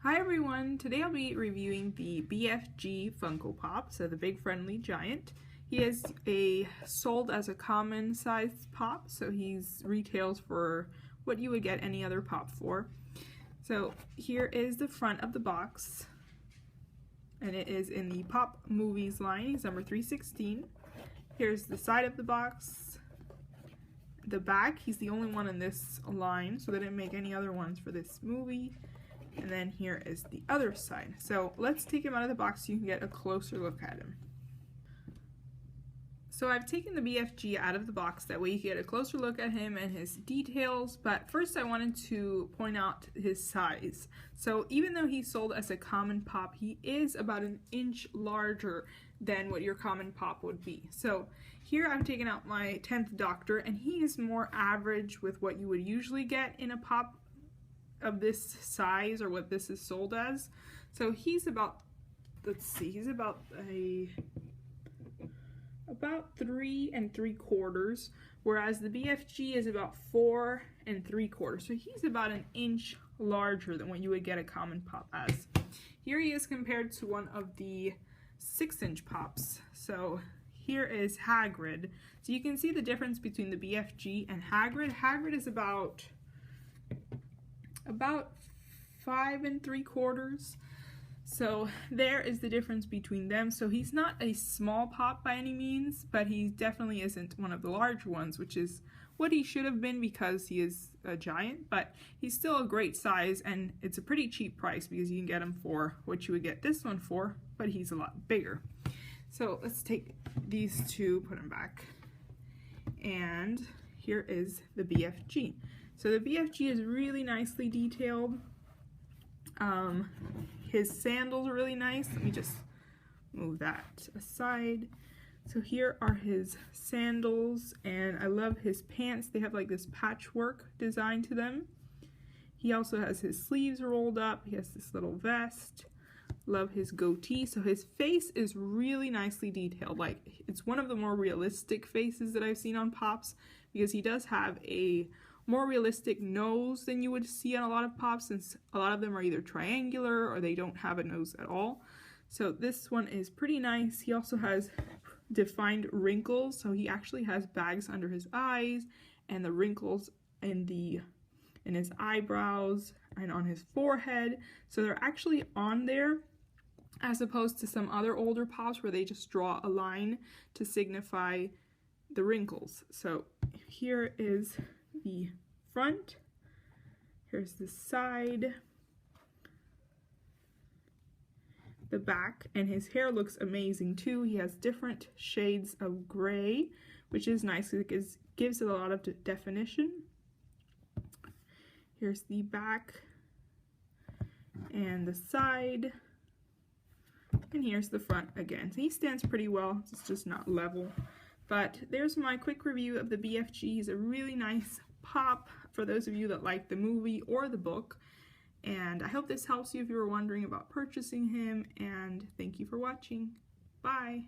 Hi everyone, today I'll be reviewing the BFG Funko Pop, so the Big Friendly Giant. He is sold as a common sized pop, so he's retails for what you would get any other pop for. So here is the front of the box, and it is in the Pop Movies line. He's number 316. Here's the side of the box. The back, he's the only one in this line, so they didn't make any other ones for this movie. And then here is the other side. So let's take him out of the box so you can get a closer look at him. So I've taken the BFG out of the box, that way you can get a closer look at him and his details, but first I wanted to point out his size. So even though he's sold as a common pop, he is about an inch larger than what your common pop would be. So here I've taken out my 10th Doctor, and he is more average with what you would usually get in a pop of this size, or what this is sold as. So he's about, let's see, he's about 3 3/4, whereas the BFG is about 4 3/4. So he's about an inch larger than what you would get a common pop as. Here he is compared to one of the 6-inch pops. So here is Hagrid. So you can see the difference between the BFG and Hagrid. Hagrid is about 5 3/4. So there is the difference between them. So he's not a small pop by any means, but he definitely isn't one of the large ones, which is what he should have been because he is a giant, but he's still a great size, and it's a pretty cheap price because you can get him for what you would get this one for, but he's a lot bigger. So let's take these two, put them back, and here is the BFG. So the BFG is really nicely detailed. His sandals are really nice. Let me just move that aside. So here are his sandals, and I love his pants. They have like this patchwork design to them. He also has his sleeves rolled up. He has this little vest. Love his goatee. So his face is really nicely detailed. Like, it's one of the more realistic faces that I've seen on pops, because he does have a more realistic nose than you would see on a lot of pops, since a lot of them are either triangular or they don't have a nose at all. So this one is pretty nice. He also has defined wrinkles, so he actually has bags under his eyes, and the wrinkles in his eyebrows and on his forehead. So they're actually on there, as opposed to some other older pops where they just draw a line to signify the wrinkles. So here is the front, here's the side, the back, and his hair looks amazing too. He has different shades of gray, which is nice because it gives it a lot of definition. Here's the back and the side, and here's the front again. So he stands pretty well, it's just not level. But there's my quick review of the BFG. He's a really nice pop for those of you that like the movie or the book. And I hope this helps you if you were wondering about purchasing him, and thank you for watching. Bye!